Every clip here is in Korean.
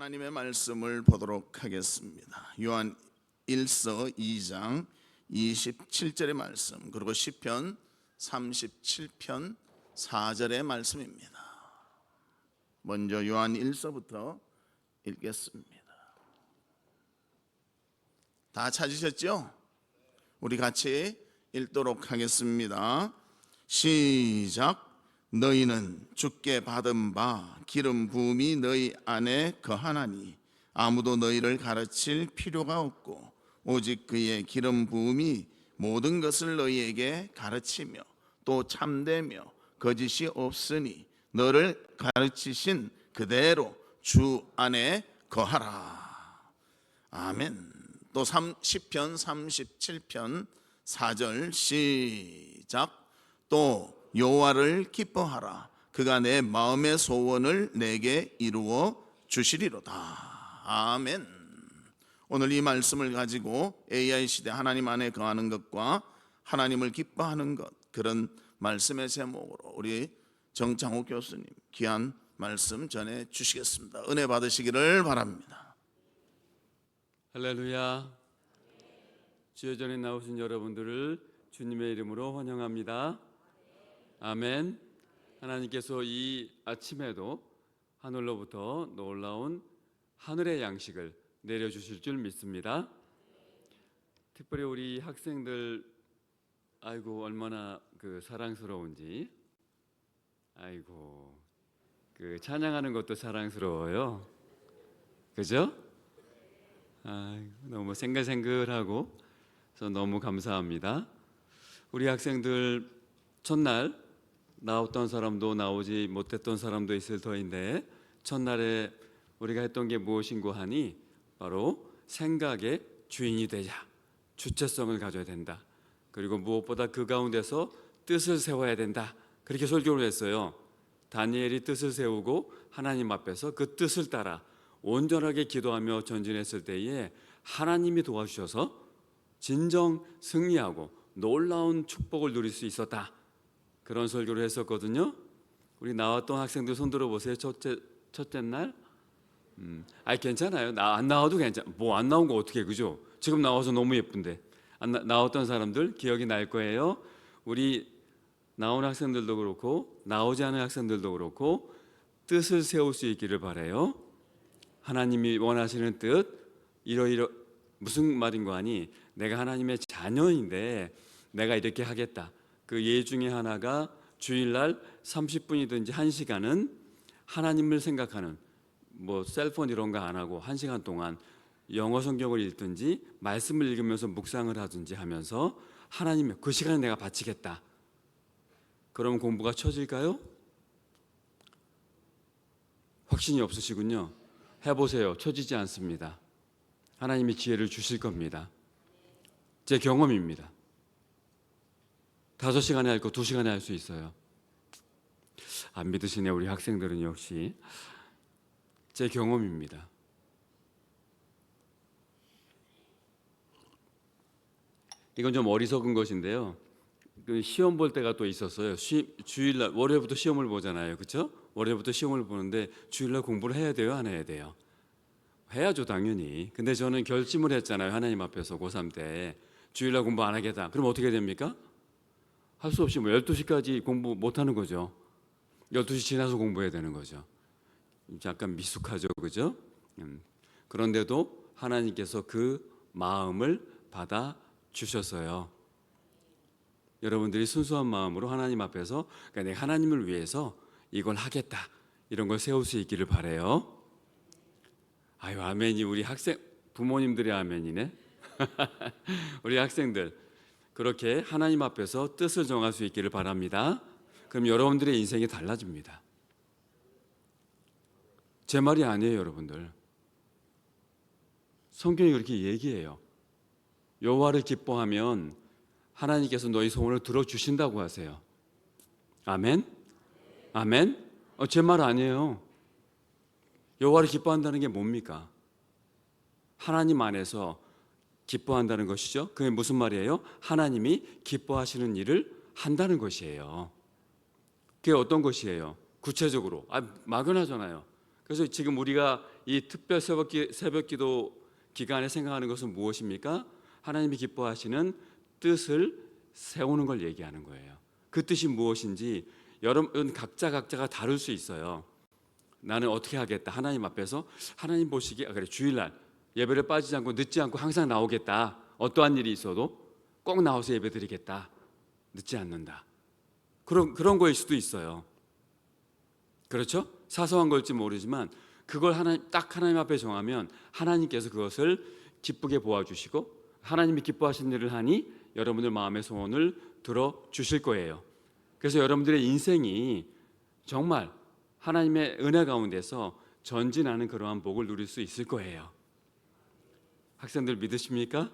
하나님의 말씀을 보도록 하겠습니다. 요한 1서 2장 27절의 말씀, 그리고 시편 37편 4절의 말씀입니다. 먼저 요한 1서부터 읽겠습니다. 다 찾으셨죠? 우리 같이 읽도록 하겠습니다. 시작. 너희는 주께 받은 바 기름 부음이 너희 안에 거하나니 아무도 너희를 가르칠 필요가 없고 오직 그의 기름 부음이 모든 것을 너희에게 가르치며 또 참되며 거짓이 없으니 너를 가르치신 그대로 주 안에 거하라. 아멘. 또 시편 37편 4절 시작. 또 여호와를 기뻐하라. 그가 내 마음의 소원을 내게 이루어 주시리로다. 아멘. 오늘 이 말씀을 가지고 AI 시대 하나님 안에 거하는 것과 하나님을 기뻐하는 것, 그런 말씀의 제목으로 우리 정창호 교수님 귀한 말씀 전해 주시겠습니다. 은혜 받으시기를 바랍니다. 할렐루야. 주여 전에 나오신 여러분들을 주님의 이름으로 환영합니다. 아멘. 하나님께서 이 아침에도 하늘로부터 놀라운 하늘의 양식을 내려주실 줄 믿습니다. 특별히 우리 학생들, 아이고 얼마나 사랑스러운지. 아이고 찬양하는 것도 사랑스러워요. 그죠? 아이고, 너무 생글생글하고 그래서 너무 감사합니다. 우리 학생들 첫날 나왔던 사람도 나오지 못했던 사람도 있을 터인데, 첫날에 우리가 했던 게 무엇인고 하니 바로 생각의 주인이 되자, 주체성을 가져야 된다. 그리고 무엇보다 그 가운데서 뜻을 세워야 된다. 그렇게 설교를 했어요. 다니엘이 뜻을 세우고 하나님 앞에서 그 뜻을 따라 온전하게 기도하며 전진했을 때에 하나님이 도와주셔서 진정 승리하고 놀라운 축복을 누릴 수 있었다. 그런 설교를 했었거든요. 우리 나왔던 학생들 손 들어보세요. 첫째 날. 괜찮아요. 안 나와도 괜찮아. 뭐 안 나온 거 어떻게, 그죠? 지금 나와서 너무 예쁜데. 나왔던 사람들 기억이 날 거예요. 우리 나온 학생들도 그렇고 나오지 않은 학생들도 그렇고 뜻을 세울 수 있기를 바라요. 하나님이 원하시는 뜻, 이러이러 무슨 말인고 하니 내가 하나님의 자녀인데 내가 이렇게 하겠다. 그 예 중에 하나가 주일날 30분이든지 1시간은 하나님을 생각하는, 뭐 셀폰 이런 거 안 하고 1시간 동안 영어 성경을 읽든지 말씀을 읽으면서 묵상을 하든지 하면서 하나님의 그 시간을 내가 바치겠다. 그러면 공부가 쳐질까요? 확신이 없으시군요. 해보세요. 쳐지지 않습니다. 하나님이 기회를 주실 겁니다. 제 경험입니다. 5시간에 할 거 2시간에 할 수 있어요. 안 믿으시네 우리 학생들은. 역시 제 경험입니다. 이건 좀 어리석은 것인데요. 시험 볼 때가 또 있었어요. 주일날, 월요일부터 시험을 보잖아요. 그렇죠? 월요일부터 시험을 보는데 주일날 공부를 해야 돼요, 안 해야 돼요? 해야죠, 당연히. 근데 저는 결심을 했잖아요. 하나님 앞에서 고3 때 주일날 공부 안 하겠다. 그럼 어떻게 됩니까? 할 수 없이 12시까지 공부 못 하는 거죠. 12시 지나서 공부해야 되는 거죠. 약간 미숙하죠, 그죠? 그런데도 하나님께서 그 마음을 받아 주셨어요. 여러분들이 순수한 마음으로 하나님 앞에서, 그러니까 내가 하나님을 위해서 이걸 하겠다, 이런 걸 세울 수 있기를 바라요. 아유, 아멘이 우리 학생 부모님들의 아멘이네. 우리 학생들 그렇게 하나님 앞에서 뜻을 정할 수 있기를 바랍니다. 그럼 여러분들의 인생이 달라집니다. 제 말이 아니에요, 여러분들. 성경이 그렇게 얘기해요. 여호와를 기뻐하면 하나님께서 너희 소원을 들어주신다고 하세요. 아멘? 아멘? 제 말 아니에요. 여호와를 기뻐한다는 게 뭡니까? 하나님 안에서 기뻐한다는 것이죠. 그게 무슨 말이에요? 하나님이 기뻐하시는 일을 한다는 것이에요. 그게 어떤 것이에요? 구체적으로 막연하잖아요. 그래서 지금 우리가 이 특별 새벽기도 기간에 생각하는 것은 무엇입니까? 하나님이 기뻐하시는 뜻을 세우는 걸 얘기하는 거예요. 그 뜻이 무엇인지 여러분 각자가 다를 수 있어요. 나는 어떻게 하겠다. 하나님 앞에서 하나님 보시기에 그래 주일날 예배를 빠지지 않고 늦지 않고 항상 나오겠다. 어떠한 일이 있어도 꼭 나와서 예배드리겠다. 늦지 않는다. 그런 거일 수도 있어요. 그렇죠? 사소한 걸지 모르지만 그걸 딱 하나님 앞에 정하면 하나님께서 그것을 기쁘게 보아주시고 하나님이 기뻐하신 일을 하니 여러분들 마음의 소원을 들어주실 거예요. 그래서 여러분들의 인생이 정말 하나님의 은혜 가운데서 전진하는 그러한 복을 누릴 수 있을 거예요. 학생들 믿으십니까?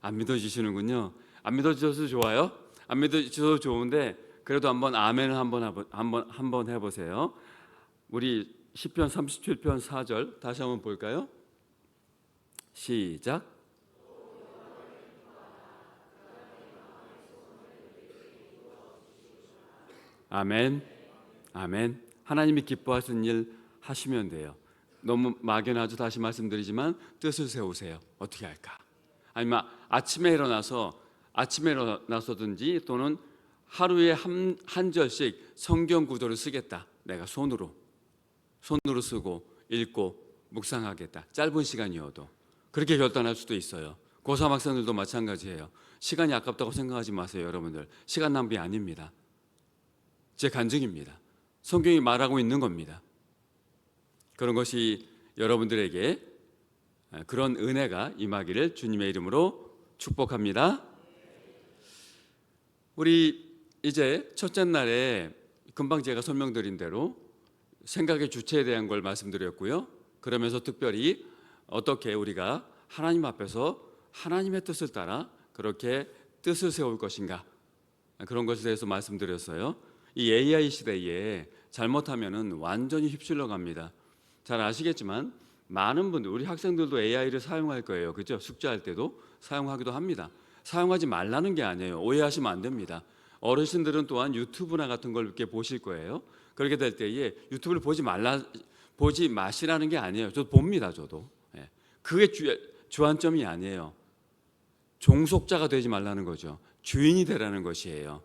안 믿어지시는군요. 안 믿어지셔도 좋아요. 안 믿어지셔도 좋은데 그래도 한번 아멘을 한번 해보세요. 우리 시편 37편 4절 다시 한번 볼까요? 시작. 아멘. 아멘. 하나님이 기뻐하시는 일 하시면 돼요. 너무 막연하죠. 다시 말씀드리지만 뜻을 세우세요. 어떻게 할까? 아니면 아침에 일어나서든지 또는 하루에 한 절씩 성경 구절을 쓰겠다. 내가 손으로 쓰고 읽고 묵상하겠다. 짧은 시간이어도 그렇게 결단할 수도 있어요. 고3 학생들도 마찬가지예요. 시간이 아깝다고 생각하지 마세요. 여러분들 시간 낭비 아닙니다. 제 간증입니다. 성경이 말하고 있는 겁니다. 그런 것이 여러분들에게 그런 은혜가 임하기를 주님의 이름으로 축복합니다. 우리 이제 첫째 날에 금방 제가 설명드린 대로 생각의 주체에 대한 걸 말씀드렸고요. 그러면서 특별히 어떻게 우리가 하나님 앞에서 하나님의 뜻을 따라 그렇게 뜻을 세울 것인가 그런 것에 대해서 말씀드렸어요. 이 AI 시대에 잘못하면은 완전히 휩쓸려 갑니다. 잘 아시겠지만 많은 분들 우리 학생들도 AI를 사용할 거예요. 그죠? 숙제할 때도 사용하기도 합니다. 사용하지 말라는 게 아니에요. 오해하시면 안 됩니다. 어르신들은 또한 유튜브나 같은 걸 이렇게 보실 거예요. 그렇게 될 때에 유튜브를 보지 마시라는 게 아니에요. 저도 봅니다. 저도. 그게 주안점이 아니에요. 종속자가 되지 말라는 거죠. 주인이 되라는 것이에요.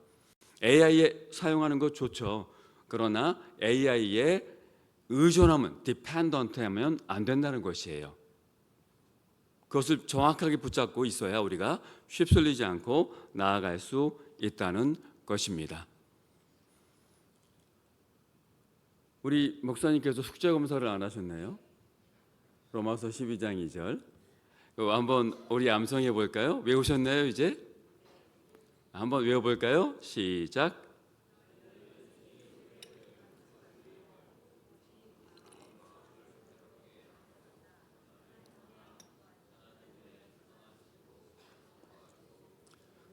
AI에 사용하는 거 좋죠. 그러나 AI에 의존하면 dependent 하면 안 된다는 것이에요. 그것을 정확하게 붙잡고 있어야 우리가 휩쓸리지 않고 나아갈 수 있다는 것입니다. 우리 목사님께서 숙제 검사를 안 하셨네요. 로마서 12장 2절. 한번 우리 암송해 볼까요? 외우셨나요, 이제? 한번 외워 볼까요? 시작.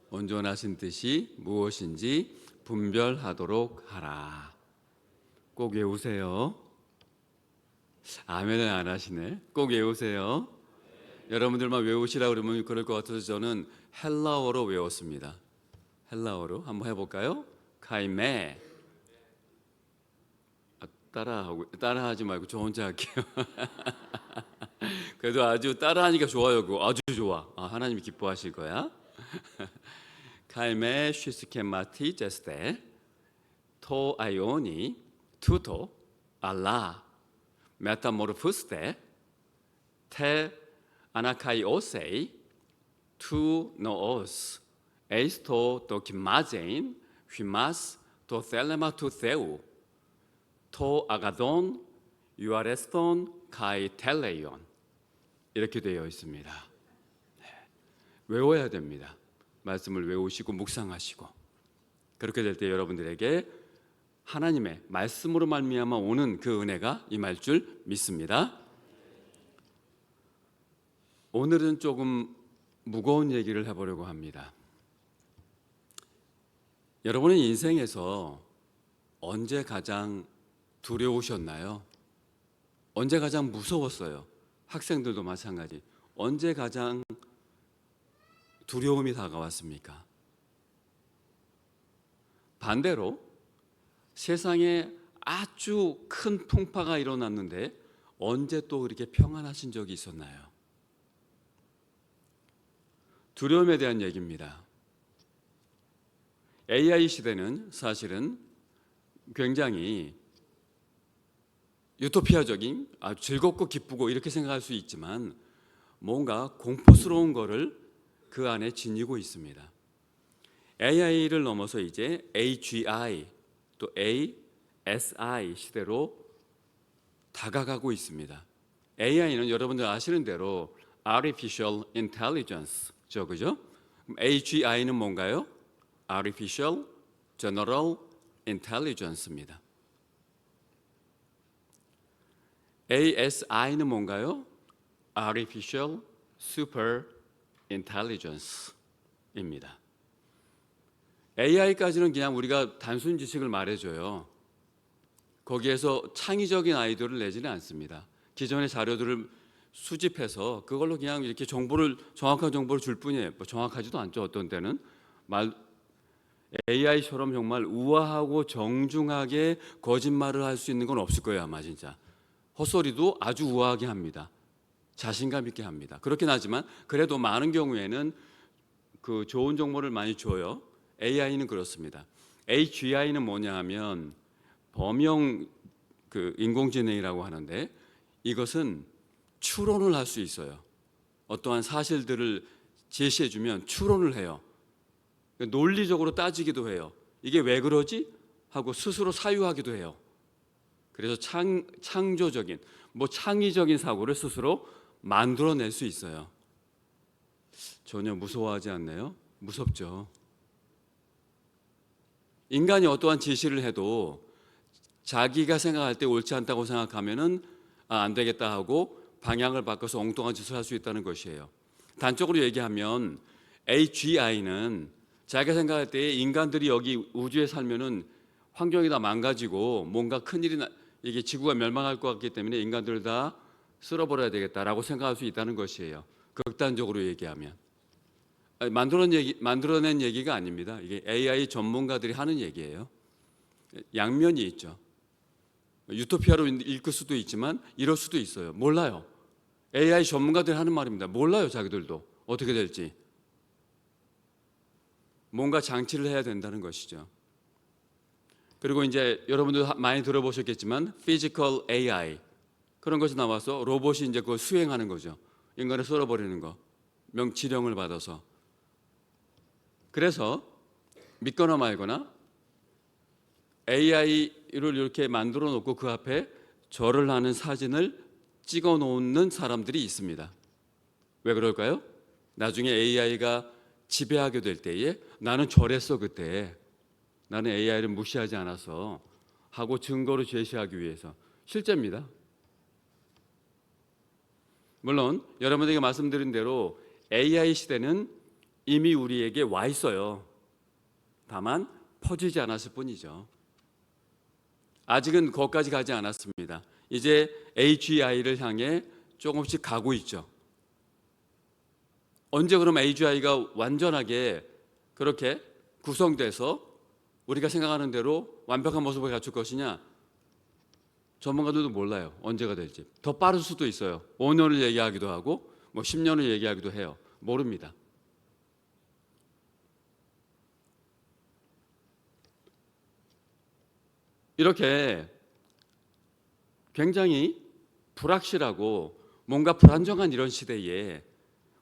온전하신 뜻이 무엇인지 분별하도록 하라. 꼭 외우세요. 아멘을 안 하시네. 꼭 외우세요. 여러분들만 외우시라고 그러면 그럴 것 같아서 저는 헬라어로 외웠습니다. 헬라어로 한번 해볼까요? 카이메. 따라하지 말고 저 혼자 할게요. 그래도 아주 따라하니까 좋아요. 그거 아주 좋아. 하나님이 기뻐하실 거야. 카이메 쉬스케마티 제스테 토 아이오니 투토 알라 메타모르푸스테 테 아나카이오세이 투 노오스 에이스토 도키마제인 휘마스 도 셀레마 투 세우 토 아가돈 유아레스톤 카이 텔레이온 이렇게 되어 있습니다. 외워야 됩니다. 말씀을 외우시고 묵상하시고 그렇게 될 때 여러분들에게 하나님의 말씀으로 말미암아 오는 그 은혜가 임할 줄 믿습니다. 오늘은 조금 무거운 얘기를 해보려고 합니다. 여러분의 인생에서 언제 가장 두려우셨나요? 언제 가장 무서웠어요? 학생들도 마찬가지. 언제 가장 두려움이 다가왔습니까? 반대로 세상에 아주 큰 풍파가 일어났는데 언제 또 그렇게 평안하신 적이 있었나요? 두려움에 대한 얘기입니다. AI 시대는 사실은 굉장히 유토피아적인 아주 즐겁고 기쁘고 이렇게 생각할 수 있지만 뭔가 공포스러운 거를 그 안에 지니고 있습니다. AI를 넘어서 이제 AGI 또 ASI 시대로 다가가고 있습니다. AI는 여러분들 아시는 대로 Artificial Intelligence죠, 그죠? AGI는 뭔가요? Artificial General Intelligence입니다. ASI는 뭔가요? Artificial Super Intelligence입니다. AI까지는 그냥 우리가 단순 지식을 말해줘요. 거기에서 창의적인 아이디어를 내지는 않습니다. 기존의 자료들을 수집해서 그걸로 그냥 이렇게 정확한 정보를 줄 뿐이에요. 뭐 정확하지도 않죠. 어떤 때는 AI처럼 정말 우아하고 정중하게 거짓말을 할 수 있는 건 없을 거예요, 아마 진짜. 헛소리도 아주 우아하게 합니다. 자신감 있게 합니다. 그렇긴 하지만 그래도 많은 경우에는 그 좋은 정보를 많이 줘요. AI는 그렇습니다. AGI는 뭐냐 하면 범용 그 인공지능이라고 하는데 이것은 추론을 할 수 있어요. 어떠한 사실들을 제시해주면 추론을 해요. 논리적으로 따지기도 해요. 이게 왜 그러지? 하고 스스로 사유하기도 해요. 그래서 창조적인, 창의적인 사고를 스스로 만들어낼 수 있어요. 전혀 무서워하지 않나요? 무섭죠. 인간이 어떠한 지시를 해도 자기가 생각할 때 옳지 않다고 생각하면은 안 되겠다 하고 방향을 바꿔서 엉뚱한 짓을 할 수 있다는 것이에요. 단적으로 얘기하면 AGI는 자기가 생각할 때 인간들이 여기 우주에 살면은 환경이 다 망가지고 뭔가 큰일이 이게 지구가 멸망할 것 같기 때문에 인간들 다 쓸어버려야 되겠다라고 생각할 수 있다는 것이에요. 극단적으로 얘기하면. 만들어낸 얘기가 아닙니다. 이게 AI 전문가들이 하는 얘기예요. 양면이 있죠. 유토피아로 읽을 수도 있지만 이럴 수도 있어요. 몰라요. AI 전문가들이 하는 말입니다. 몰라요, 자기들도. 어떻게 될지. 뭔가 장치를 해야 된다는 것이죠. 그리고 이제 여러분들 많이 들어보셨겠지만 Physical AI 그런 것이 나와서 로봇이 이제 그걸 수행하는 거죠. 인간을 썰어버리는 거. 지령을 받아서. 그래서 믿거나 말거나 AI를 이렇게 만들어 놓고 그 앞에 절을 하는 사진을 찍어 놓는 사람들이 있습니다. 왜 그럴까요? 나중에 AI가 지배하게 될 때에 나는 절했어 그때. 나는 AI를 무시하지 않았어 하고 증거를 제시하기 위해서. 실제입니다. 물론 여러분에게 말씀드린 대로 AI 시대는 이미 우리에게 와 있어요. 다만 퍼지지 않았을 뿐이죠. 아직은 거기까지 가지 않았습니다. 이제 AGI를 향해 조금씩 가고 있죠. 언제 그럼 AGI가 완전하게 그렇게 구성돼서 우리가 생각하는 대로 완벽한 모습을 갖출 것이냐? 전문가들도 몰라요. 언제가 될지. 더 빠를 수도 있어요. 5년을 얘기하기도 하고 10년을 얘기하기도 해요. 모릅니다. 이렇게 굉장히 불확실하고 뭔가 불안정한 이런 시대에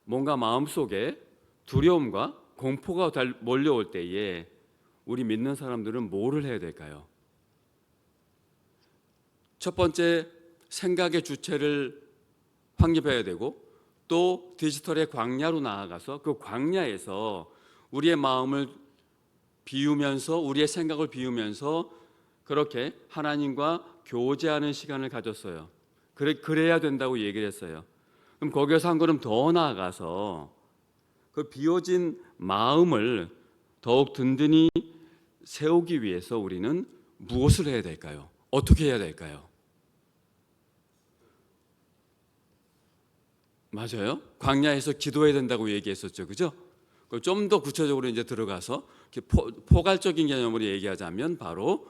뭔가 마음속에 두려움과 공포가 몰려올 때에 우리 믿는 사람들은 뭐를 해야 될까요? 첫 번째, 생각의 주체를 확립해야 되고 또 디지털의 광야로 나아가서 그 광야에서 우리의 마음을 비우면서 우리의 생각을 비우면서 그렇게 하나님과 교제하는 시간을 가졌어요. 그래야 된다고 얘기를 했어요. 그럼 거기에서 한 걸음 더 나아가서 그 비워진 마음을 더욱 든든히 세우기 위해서 우리는 무엇을 해야 될까요? 어떻게 해야 될까요? 맞아요. 광야에서 기도해야 된다고 얘기했었죠. 그죠? 좀 더 구체적으로 이제 들어가서 포괄적인 개념으로 얘기하자면 바로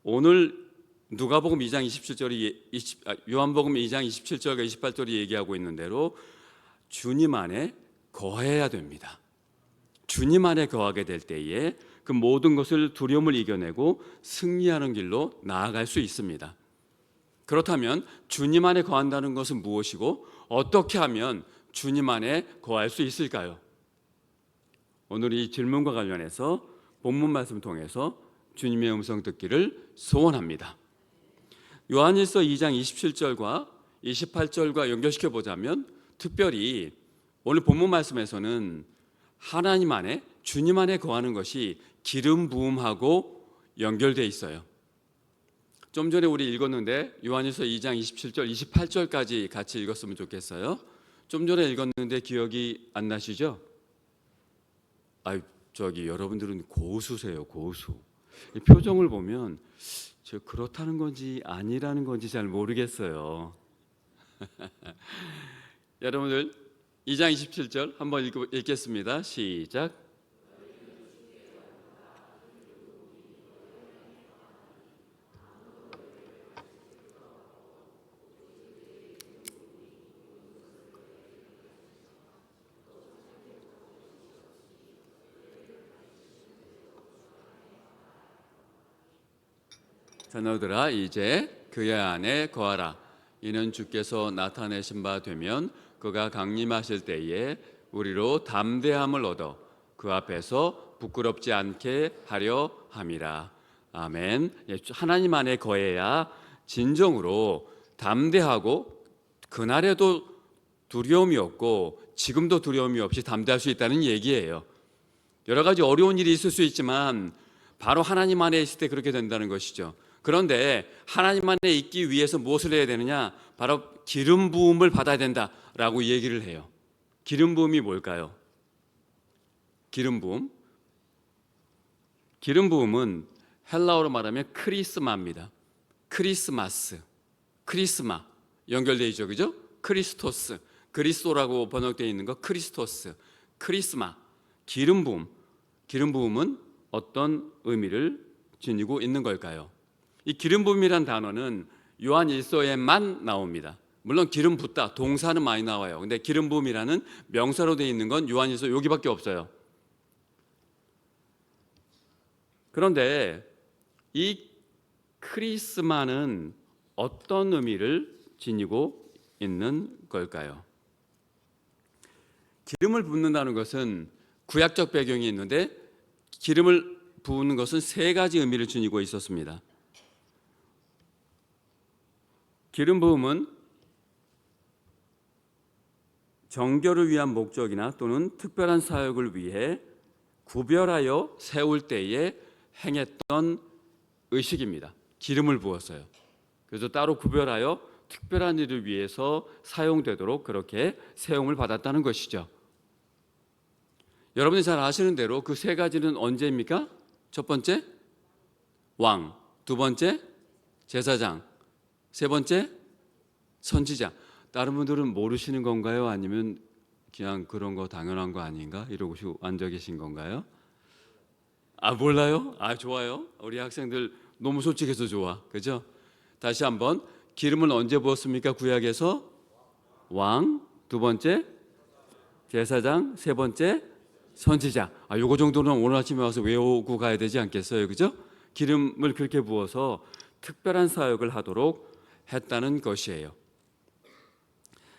오늘 누가복음 2장 27절이 요한복음 2장 27절과 28절이 얘기하고 있는 대로 주님 안에 거해야 됩니다. 주님 안에 거하게 될 때에 그 모든 것을 두려움을 이겨내고 승리하는 길로 나아갈 수 있습니다. 그렇다면 주님 안에 거한다는 것은 무엇이고 어떻게 하면 주님 안에 거할 수 있을까요? 오늘 이 질문과 관련해서 본문 말씀을 통해서 주님의 음성 듣기를 소원합니다. 요한일서 2장 27절과 28절과 연결시켜 보자면 특별히 오늘 본문 말씀에서는 하나님 안에 주님 안에 거하는 것이 기름 부음하고 연결되어 있어요. 좀 전에 우리 읽었는데 요한일서 2장 27절 28절까지 같이 읽었으면 좋겠어요. 좀 전에 읽었는데 기억이 안 나시죠? 여러분들은 고수세요, 고수. 이 표정을 보면 저 그렇다는 건지 아니라는 건지 잘 모르겠어요. 여러분들 2장 27절 한번 읽겠습니다. 시작. 자, 너희들아 이제 그의 안에 거하라. 이는 주께서 나타내신 바 되면 그가 강림하실 때에 우리로 담대함을 얻어 그 앞에서 부끄럽지 않게 하려 함이라. 아멘. 하나님 안에 거해야 진정으로 담대하고 그날에도 두려움이 없고 지금도 두려움이 없이 담대할 수 있다는 얘기예요. 여러 가지 어려운 일이 있을 수 있지만 바로 하나님 안에 있을 때 그렇게 된다는 것이죠. 그런데 하나님 안에 있기 위해서 무엇을 해야 되느냐? 바로 기름 부음을 받아야 된다라고 얘기를 해요. 기름 부음이 뭘까요? 기름 부음. 기름 부음은 헬라어로 말하면 크리스마입니다. 크리스마스, 크리스마 연결되어 있죠, 그죠? 크리스토스, 그리스도라고 번역되어 있는 거 크리스토스, 크리스마, 기름 부음. 기름 부음은 어떤 의미를 지니고 있는 걸까요? 이 기름 부음이란 단어는 요한 1서에만 나옵니다. 물론 기름 붓다 동사는 많이 나와요. 근데 기름 부음이라는 명사로 되어 있는 건 요한 1서 여기밖에 없어요. 그런데 이 크리스마는 어떤 의미를 지니고 있는 걸까요? 기름을 붓는다는 것은 구약적 배경이 있는데 기름을 부은 것은 세 가지 의미를 지니고 있었습니다. 기름 부음은 정결을 위한 목적이나 또는 특별한 사역을 위해 구별하여 세울 때에 행했던 의식입니다. 기름을 부었어요. 그래서 따로 구별하여 특별한 일을 위해서 사용되도록 그렇게 세움을 받았다는 것이죠. 여러분이 잘 아시는 대로 그 세 가지는 언제입니까? 첫 번째, 왕. 두 번째, 제사장. 세 번째, 선지자. 다른 분들은 모르시는 건가요? 아니면 그냥 그런 거 당연한 거 아닌가? 이러고 앉아 계신 건가요? 몰라요? 좋아요. 우리 학생들 너무 솔직해서 좋아. 그죠? 다시 한번 기름을 언제 부었습니까? 구약에서 왕, 두 번째 제사장, 세 번째 선지자. 요거 정도는 오늘 아침에 와서 외우고 가야 되지 않겠어요? 그죠? 기름을 그렇게 부어서 특별한 사역을 하도록 했다는 것이에요.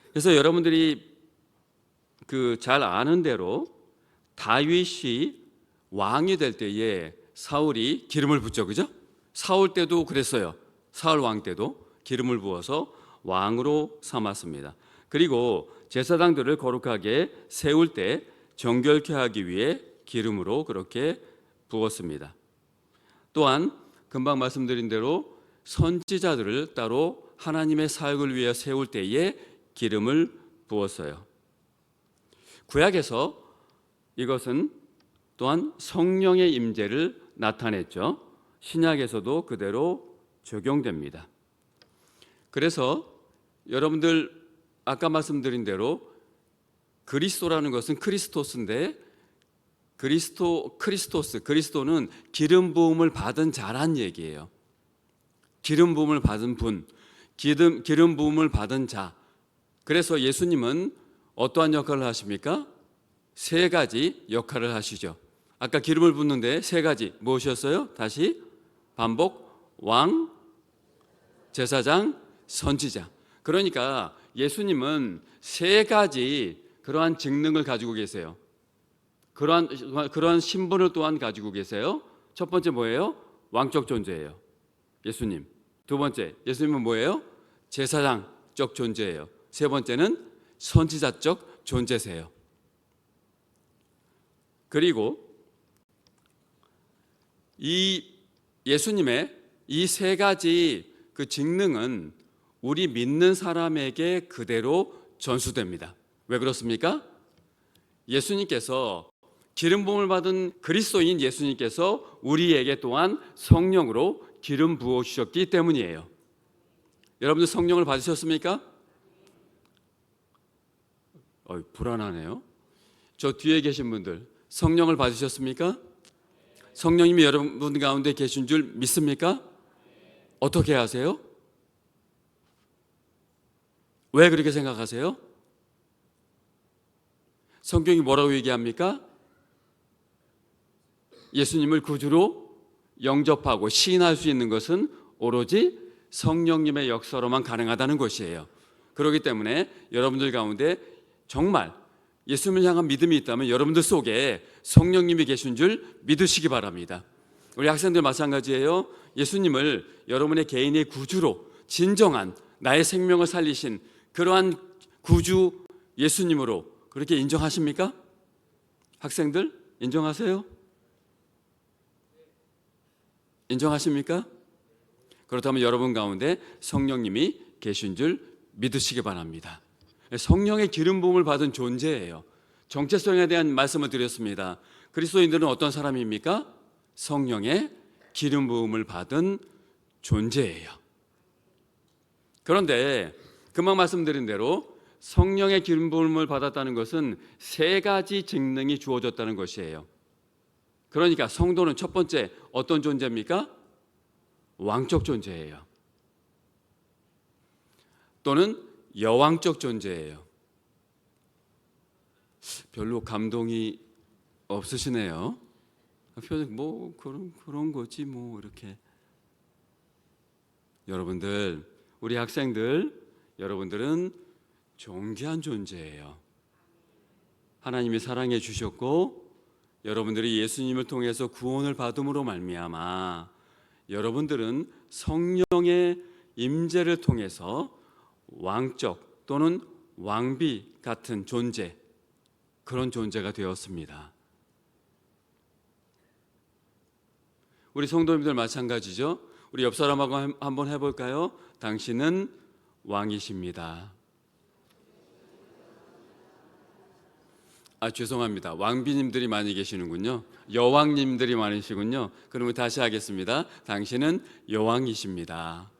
그래서 여러분들이 잘 아는 대로 다윗이 왕이 될 때에 사울이 기름을 붓죠, 그죠? 사울 때도 그랬어요. 사울 왕 때도 기름을 부어서 왕으로 삼았습니다. 그리고 제사장들을 거룩하게 세울 때 정결케 하기 위해 기름으로 그렇게 부었습니다. 또한 금방 말씀드린 대로 선지자들을 따로 하나님의 사역을 위해 세울 때에 기름을 부었어요. 구약에서 이것은 또한 성령의 임재를 나타냈죠. 신약에서도 그대로 적용됩니다. 그래서 여러분들 아까 말씀드린 대로 그리스도라는 것은 크리스토스인데 그리스도는 기름 부음을 받은 자란 얘기예요. 기름 부음을 받은 분, 기름 부음을 받은 자. 그래서 예수님은 어떠한 역할을 하십니까? 세 가지 역할을 하시죠. 아까 기름을 붓는데 세 가지 무엇이었어요? 다시 반복. 왕, 제사장, 선지자. 그러니까 예수님은 세 가지 그러한 직능을 가지고 계세요. 그러한 신분을 또한 가지고 계세요. 첫 번째 뭐예요? 왕적 존재예요. 예수님. 두 번째, 예수님은 뭐예요? 제사장적 존재예요. 세 번째는 선지자적 존재세요. 그리고 이 예수님의 이 세 가지 그 직능은 우리 믿는 사람에게 그대로 전수됩니다. 왜 그렇습니까? 예수님께서 기름 부음을 받은 그리스도인 예수님께서 우리에게 또한 성령으로 기름 부어 주셨기 때문이에요. 여러분들 성령을 받으셨습니까? 불안하네요. 저 뒤에 계신 분들 성령을 받으셨습니까? 성령님이 여러분 가운데 계신 줄 믿습니까? 어떻게 아세요? 왜 그렇게 생각하세요? 성경이 뭐라고 얘기합니까? 예수님을 구주로 영접하고 시인할 수 있는 것은 오로지 성령님의 역사로만 가능하다는 것이에요. 그렇기 때문에 여러분들 가운데 정말 예수님을 향한 믿음이 있다면 여러분들 속에 성령님이 계신 줄 믿으시기 바랍니다. 우리 학생들 마찬가지예요. 예수님을 여러분의 개인의 구주로 진정한 나의 생명을 살리신 그러한 구주 예수님으로 그렇게 인정하십니까? 학생들 인정하세요? 인정하십니까? 그렇다면 여러분 가운데 성령님이 계신 줄 믿으시기 바랍니다. 성령의 기름 부음을 받은 존재예요. 정체성에 대한 말씀을 드렸습니다. 그리스도인들은 어떤 사람입니까? 성령의 기름 부음을 받은 존재예요. 그런데 금방 말씀드린 대로 성령의 기름 부음을 받았다는 것은 세 가지 직능이 주어졌다는 것이에요. 그러니까 성도는 첫 번째 어떤 존재입니까? 왕적 존재예요. 또는 여왕적 존재예요. 별로 감동이 없으시네요. 뭐 그런 거지 뭐 이렇게. 여러분들, 우리 학생들, 여러분들은 존귀한 존재예요. 하나님이 사랑해 주셨고 여러분들이 예수님을 통해서 구원을 받음으로 말미암아 여러분들은 성령의 임재를 통해서 왕적 또는 왕비 같은 존재, 그런 존재가 되었습니다. 우리 성도님들 마찬가지죠. 우리 옆 사람하고 한번 해볼까요? 당신은 왕이십니다. 죄송합니다. 왕비님들이 많이 계시는군요. 여왕님들이 많으시군요. 그러면 다시 하겠습니다. 당신은 여왕이십니다.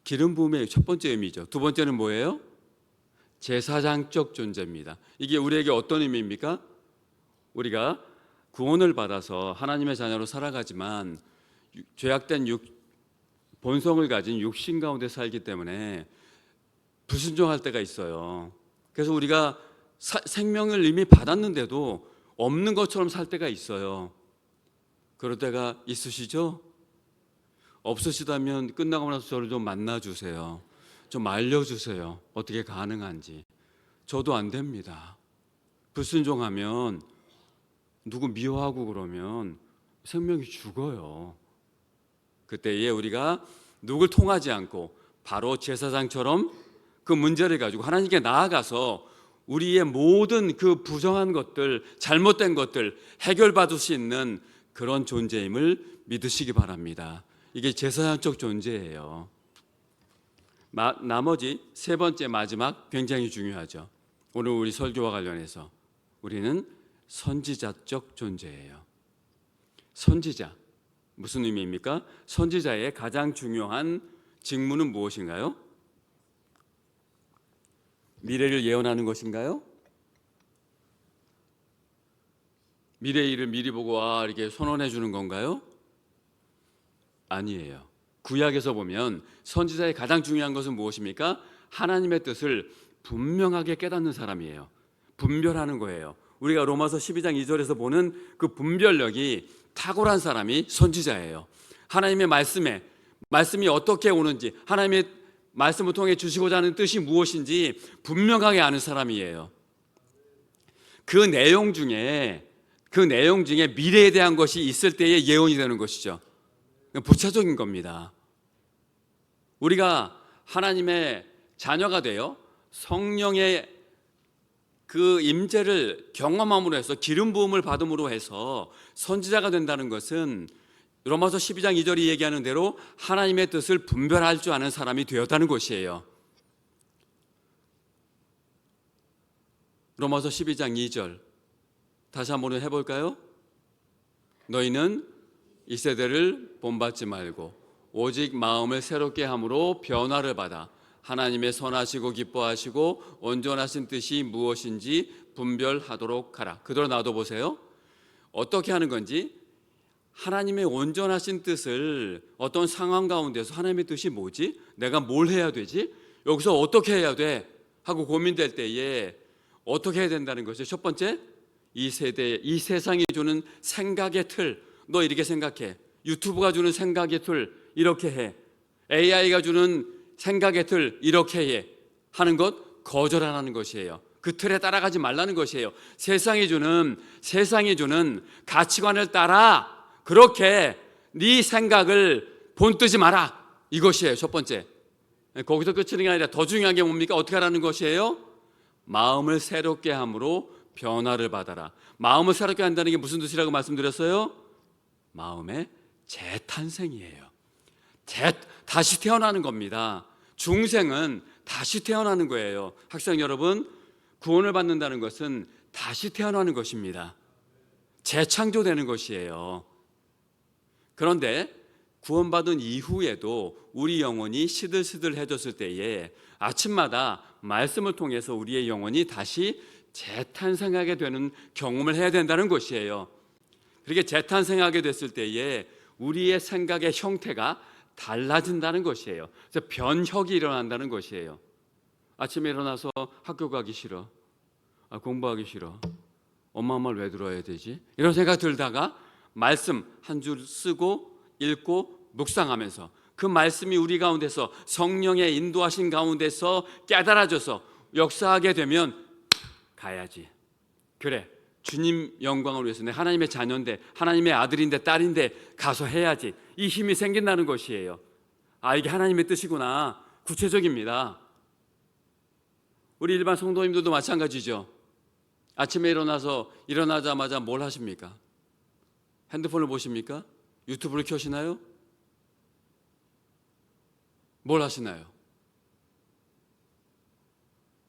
기름 부음의 첫 번째 의미죠. 두 번째는 뭐예요? 제사장적 존재입니다. 이게 우리에게 어떤 의미입니까? 우리가 구원을 받아서 하나님의 자녀로 살아가지만 죄악된 본성을 가진 육신 가운데 살기 때문에 불순종할 때가 있어요. 그래서 우리가 생명을 이미 받았는데도 없는 것처럼 살 때가 있어요. 그럴 때가 있으시죠? 없으시다면 끝나고 나서 저를 좀 만나주세요. 좀 알려주세요. 어떻게 가능한지. 저도 안 됩니다. 불순종하면 누구 미워하고 그러면 생명이 죽어요. 그때에 우리가 누굴 통하지 않고 바로 제사장처럼 그 문제를 가지고 하나님께 나아가서 우리의 모든 그 부정한 것들, 잘못된 것들 해결받을 수 있는 그런 존재임을 믿으시기 바랍니다. 이게 제사장적 존재예요. 나머지 세 번째 마지막 굉장히 중요하죠. 오늘 우리 설교와 관련해서 우리는 선지자적 존재예요. 선지자 무슨 의미입니까? 선지자의 가장 중요한 직무는 무엇인가요? 미래를 예언하는 것인가요? 미래의 일을 미리 보고 이렇게 선언해 주는 건가요? 아니에요. 구약에서 보면 선지자의 가장 중요한 것은 무엇입니까? 하나님의 뜻을 분명하게 깨닫는 사람이에요. 분별하는 거예요. 우리가 로마서 12장 2절에서 보는 그 분별력이 탁월한 사람이 선지자예요. 하나님의 말씀이 어떻게 오는지, 하나님의 말씀을 통해 주시고자 하는 뜻이 무엇인지 분명하게 아는 사람이에요. 그 내용 중에 미래에 대한 것이 있을 때의 예언이 되는 것이죠. 부차적인 겁니다. 우리가 하나님의 자녀가 되어 성령의 그 임재를 경험함으로 해서 기름 부음을 받음으로 해서 선지자가 된다는 것은 로마서 12장 2절이 얘기하는 대로 하나님의 뜻을 분별할 줄 아는 사람이 되었다는 것이에요. 로마서 12장 2절 다시 한번 해볼까요? 너희는 이 세대를 본받지 말고 오직 마음을 새롭게 함으로 변화를 받아 하나님의 선하시고 기뻐하시고 온전하신 뜻이 무엇인지 분별하도록 하라. 그대로 놔둬보세요. 어떻게 하는 건지, 하나님의 온전하신 뜻을 어떤 상황 가운데서 하나님의 뜻이 뭐지? 내가 뭘 해야 되지? 여기서 어떻게 해야 돼? 하고 고민될 때에 어떻게 해야 된다는 것이 첫 번째, 이 세상이 주는 생각의 틀, 너 이렇게 생각해. 유튜브가 주는 생각의 틀 이렇게 해. AI가 주는 생각의 틀 이렇게 해 하는 것 거절하라는 것이에요. 그 틀에 따라가지 말라는 것이에요. 세상이 주는 가치관을 따라 그렇게 네 생각을 본뜨지 마라. 이것이에요. 첫 번째. 거기서 끝이 아니라 더 중요한 게 뭡니까? 어떻게 하라는 것이에요? 마음을 새롭게 함으로 변화를 받아라. 마음을 새롭게 한다는 게 무슨 뜻이라고 말씀드렸어요? 마음의 재탄생이에요. 다시 태어나는 겁니다. 중생은 다시 태어나는 거예요. 학생 여러분, 구원을 받는다는 것은 다시 태어나는 것입니다. 재창조되는 것이에요. 그런데 구원받은 이후에도 우리 영혼이 시들시들해졌을 때에 아침마다 말씀을 통해서 우리의 영혼이 다시 재탄생하게 되는 경험을 해야 된다는 것이에요. 그렇게 재탄생하게 됐을 때에 우리의 생각의 형태가 달라진다는 것이에요. 그래서 변혁이 일어난다는 것이에요. 아침에 일어나서 학교 가기 싫어. 공부하기 싫어. 엄마 말을 왜 들어야 되지? 이런 생각 들다가 말씀 한 줄 쓰고 읽고 묵상하면서 그 말씀이 우리 가운데서 성령의 인도하신 가운데서 깨달아져서 역사하게 되면 가야지. 그래, 주님 영광을 위해서 내 하나님의 자녀인데, 하나님의 아들인데 딸인데 가서 해야지. 이 힘이 생긴다는 것이에요. 이게 하나님의 뜻이구나. 구체적입니다. 우리 일반 성도님들도 마찬가지죠. 아침에 일어나자마자 뭘 하십니까? 핸드폰을 보십니까? 유튜브를 켜시나요? 뭘 하시나요?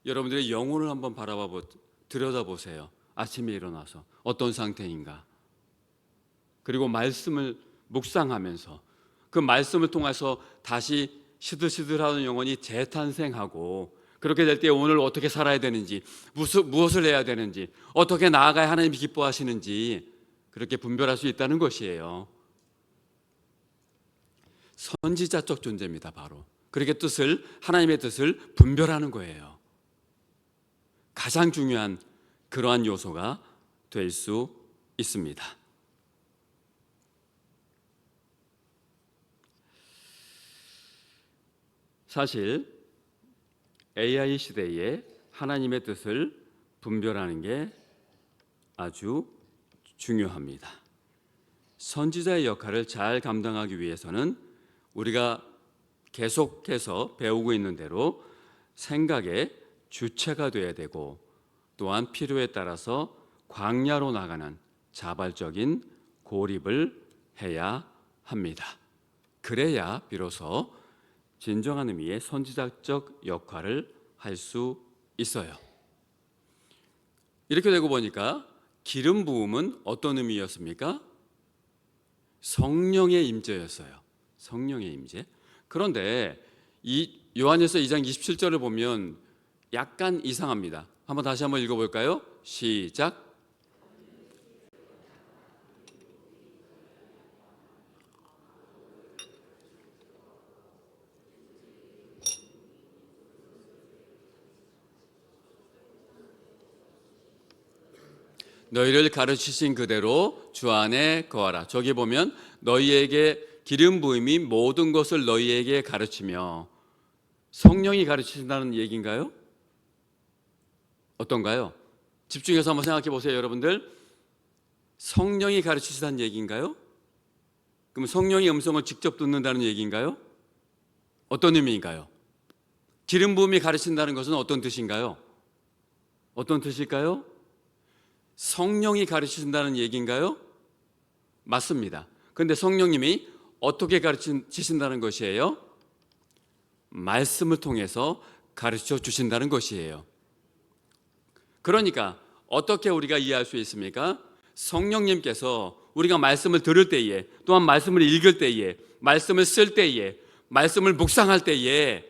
여러분들의 영혼을 한번 들여다보세요. 아침에 일어나서 어떤 상태인가? 그리고 말씀을 묵상하면서 그 말씀을 통해서 다시 시들시들하는 영혼이 재탄생하고, 그렇게 될 때 오늘 어떻게 살아야 되는지, 무엇을 해야 되는지, 어떻게 나아가야 하나님이 기뻐하시는지 그렇게 분별할 수 있다는 것이에요. 선지자적 존재입니다. 바로 그렇게 하나님의 뜻을 분별하는 거예요. 가장 중요한 그러한 요소가 될 수 있습니다. 사실 AI 시대에 하나님의 뜻을 분별하는 게 아주 중요합니다. 선지자의 역할을 잘 감당하기 위해서는 우리가 계속해서 배우고 있는 대로 생각의 주체가 되어야 되고, 또한 필요에 따라서 광야로 나가는 자발적인 고립을 해야 합니다. 그래야 비로소 진정한 의미의 선지자적 역할을 할 수 있어요. 이렇게 되고 보니까 기름 부음은 어떤 의미였습니까? 성령의 임재였어요. 성령의 임재. 그런데 이 요한일서 2장 27절을 보면 약간 이상합니다. 다시 한번 읽어볼까요? 시작. 너희를 가르치신 그대로 주 안에 거하라. 저기 보면 너희에게 기름 부음이 모든 것을 너희에게 가르치며, 성령이 가르치신다는 얘기인가요? 어떤가요? 집중해서 한번 생각해 보세요, 여러분들. 성령이 가르치신다는 얘기인가요? 그럼 성령의 음성을 직접 듣는다는 얘기인가요? 어떤 의미인가요? 기름 부음이 가르친다는 것은 어떤 뜻인가요? 어떤 뜻일까요? 성령이 가르치신다는 얘기인가요? 맞습니다. 그런데 성령님이 어떻게 가르치신다는 것이에요? 말씀을 통해서 가르쳐 주신다는 것이에요. 그러니까 어떻게 우리가 이해할 수 있습니까? 성령님께서 우리가 말씀을 들을 때에, 또한 말씀을 읽을 때에, 말씀을 쓸 때에, 말씀을 묵상할 때에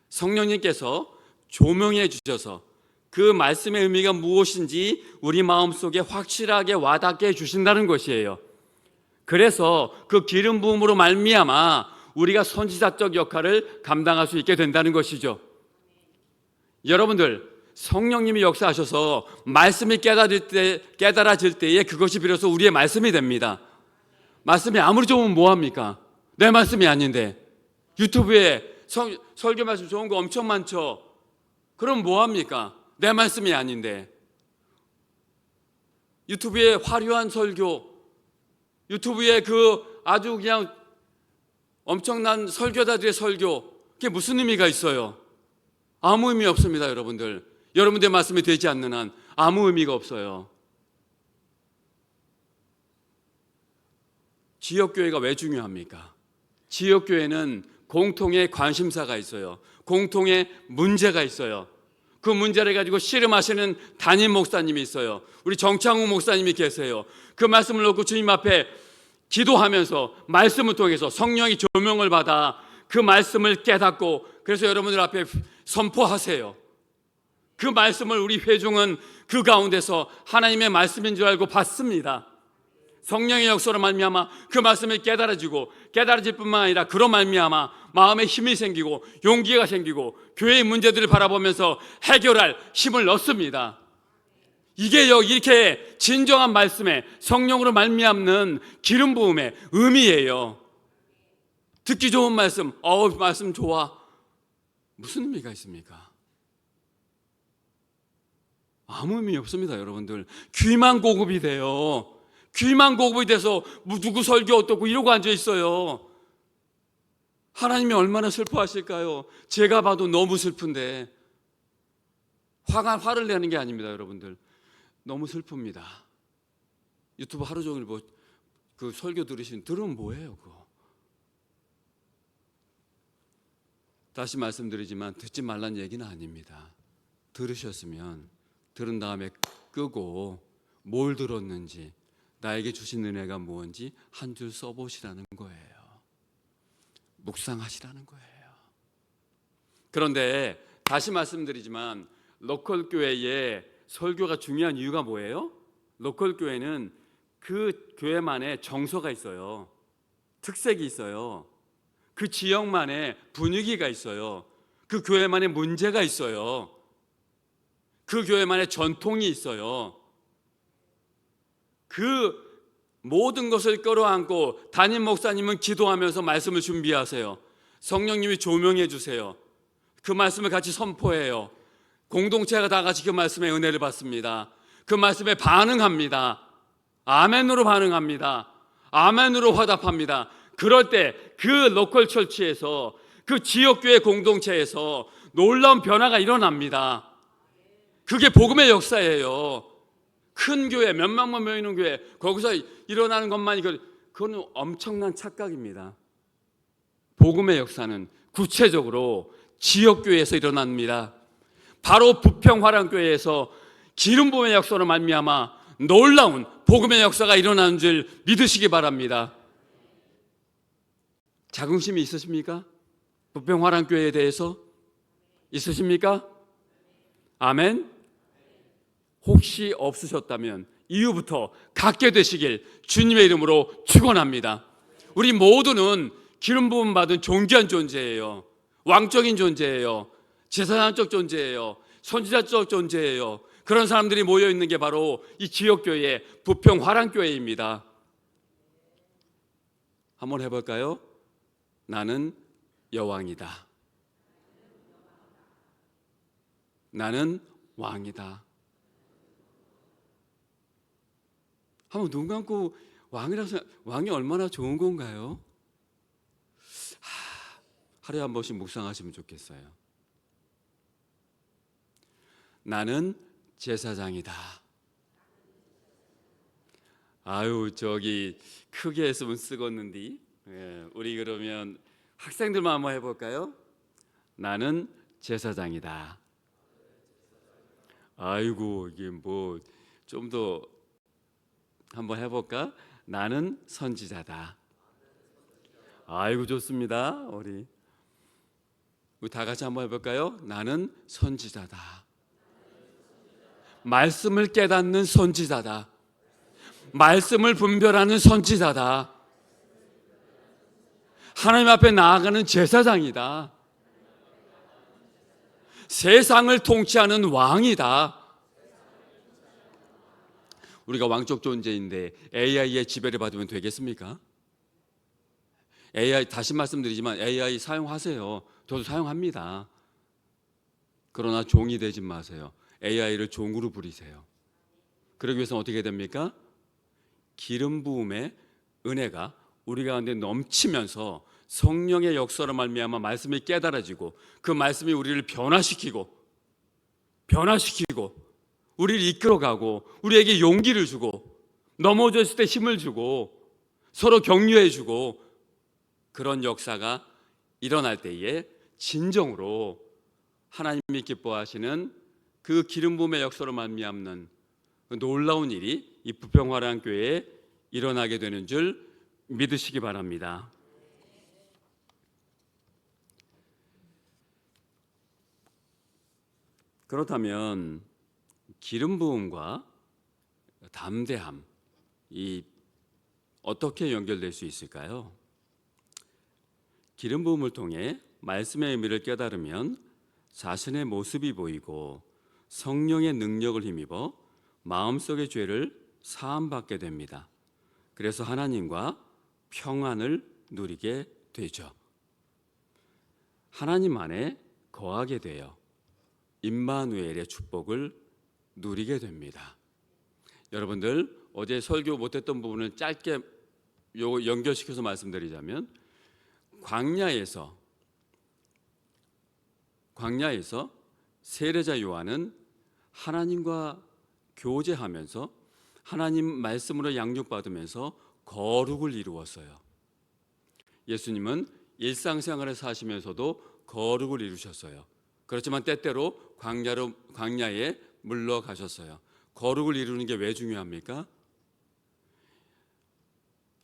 성령님께서 조명해 주셔서 그 말씀의 의미가 무엇인지 우리 마음속에 확실하게 와닿게 해주신다는 것이에요. 그래서 그 기름 부음으로 말미암아 우리가 선지자적 역할을 감당할 수 있게 된다는 것이죠. 여러분들, 성령님이 역사하셔서 말씀이 깨달아질 때에 그것이 비로소 우리의 말씀이 됩니다. 말씀이 아무리 좋으면 뭐합니까? 내 말씀이 아닌데. 유튜브에 설교 말씀 좋은 거 엄청 많죠. 그럼 뭐합니까? 내 말씀이 아닌데. 유튜브에 화려한 설교, 유튜브에 그 아주 그냥 엄청난 설교자들의 설교, 그게 무슨 의미가 있어요? 아무 의미 없습니다, 여러분들. 여러분들의 말씀이 되지 않는 한 아무 의미가 없어요. 지역교회가 왜 중요합니까? 지역교회는 공통의 관심사가 있어요. 공통의 문제가 있어요. 그 문제를 가지고 씨름하시는 담임 목사님이 있어요. 우리 정창우 목사님이 계세요. 그 말씀을 놓고 주님 앞에 기도하면서 말씀을 통해서 성령의 조명을 받아 그 말씀을 깨닫고, 그래서 여러분들 앞에 선포하세요. 그 말씀을 우리 회중은 그 가운데서 하나님의 말씀인 줄 알고 받습니다. 성령의 역사로 말미암아 그 말씀이 깨달아질 뿐만 아니라 그로 말미암아 마음에 힘이 생기고 용기가 생기고 교회의 문제들을 바라보면서 해결할 힘을 얻습니다. 이게 이렇게 진정한 말씀에 성령으로 말미암는 기름 부음의 의미예요. 듣기 좋은 말씀, 말씀 좋아. 무슨 의미가 있습니까? 아무 의미 없습니다, 여러분들. 귀만 고급이 돼요. 귀만 고급이 돼서 누구 설교 어떻고 이러고 앉아 있어요. 하나님이 얼마나 슬퍼하실까요? 제가 봐도 너무 슬픈데. 화를 내는 게 아닙니다, 여러분들. 너무 슬픕니다. 유튜브 하루 종일 그 설교 들으면 뭐예요, 그거? 다시 말씀드리지만 듣지 말란 얘기는 아닙니다. 들으셨으면 들은 다음에 끄고 뭘 들었는지, 나에게 주신 은혜가 무엇인지 한 줄 써보시라는 거예요. 묵상하시라는 거예요. 그런데 다시 말씀드리지만 로컬 교회에 설교가 중요한 이유가 뭐예요? 로컬 교회는 그 교회만의 정서가 있어요. 특색이 있어요. 그 지역만의 분위기가 있어요. 그 교회만의 문제가 있어요. 그 교회만의 전통이 있어요. 그 모든 것을 끌어안고 담임 목사님은 기도하면서 말씀을 준비하세요. 성령님이 조명해 주세요. 그 말씀을 같이 선포해요. 공동체가 다 같이 그 말씀의 은혜를 받습니다. 그 말씀에 반응합니다. 아멘으로 반응합니다. 아멘으로 화답합니다. 그럴 때 그 로컬 철치에서, 그 지역교회 공동체에서 놀라운 변화가 일어납니다. 그게 복음의 역사예요. 큰 교회, 몇만만 모이는 교회, 거기서 일어나는 것만이 그건 엄청난 착각입니다. 복음의 역사는 구체적으로 지역교회에서 일어납니다. 바로 부평화랑교회에서 기름 부음의 역사로 말미암아 놀라운 복음의 역사가 일어나는 줄 믿으시기 바랍니다. 자긍심이 있으십니까? 부평화랑교회에 대해서 있으십니까? 아멘. 혹시 없으셨다면 이후부터 갖게 되시길 주님의 이름으로 축원합니다. 우리 모두는 기름 부음 받은 존귀한 존재예요. 왕적인 존재예요. 제사장적 존재예요. 선지자적 존재예요. 그런 사람들이 모여 있는 게 바로 이 지역교회 부평 화랑교회입니다. 한번 해볼까요? 나는 여왕이다. 나는 왕이다. 한번 눈 감고 왕이라고 생각, 왕이 얼마나 좋은 건가요? 하루에 한 번씩 묵상하시면 좋겠어요. 나는 제사장이다. 아유, 저기 크게 했으면 쓰겄는디. 우리 그러면 학생들만 한번 해볼까요? 나는 제사장이다. 아이고, 이게 뭐 좀 더 한번 해볼까? 나는 선지자다. 아이고, 좋습니다. 우리 다 같이 한번 해볼까요? 나는 선지자다. 말씀을 깨닫는 선지자다. 말씀을 분별하는 선지자다. 하나님 앞에 나아가는 제사장이다. 세상을 통치하는 왕이다. 우리가 왕적 존재인데 AI의 지배를 받으면 되겠습니까? AI, 다시 말씀드리지만 AI 사용하세요. 저도 사용합니다. 그러나 종이 되지 마세요. AI를 종으로 부리세요. 그러기 위해서는 어떻게 됩니까? 기름 부음의 은혜가 우리 가운데 넘치면서 성령의 역사로 말미암아 말씀이 깨달아지고 그 말씀이 우리를 변화시키고 우리를 이끌어가고 우리에게 용기를 주고 넘어졌을 때 힘을 주고 서로 격려해 주고 그런 역사가 일어날 때에 진정으로 하나님이 기뻐하시는 그 기름 부음의 역사로 말미암는 놀라운 일이 이 부평화랑교회에 일어나게 되는 줄 믿으시기 바랍니다. 그렇다면 기름 부음과 담대함 이 어떻게 연결될 수 있을까요? 기름 부음을 통해 말씀의 의미를 깨달으면 자신의 모습이 보이고 성령의 능력을 힘입어 마음속의 죄를 사함받게 됩니다. 그래서 하나님과 평안을 누리게 되죠. 하나님 안에 거하게 되어 임마누엘의 축복을 누리게 됩니다. 여러분들 어제 설교 못했던 부분을 짧게 연결시켜서 말씀드리자면 광야에서 세례자 요한은 하나님과 교제하면서 하나님 말씀으로 양육받으면서 거룩을 이루었어요. 예수님은 일상생활을 사시면서도 거룩을 이루셨어요. 그렇지만 때때로 광야에 물러가셨어요. 거룩을 이루는 게 왜 중요합니까?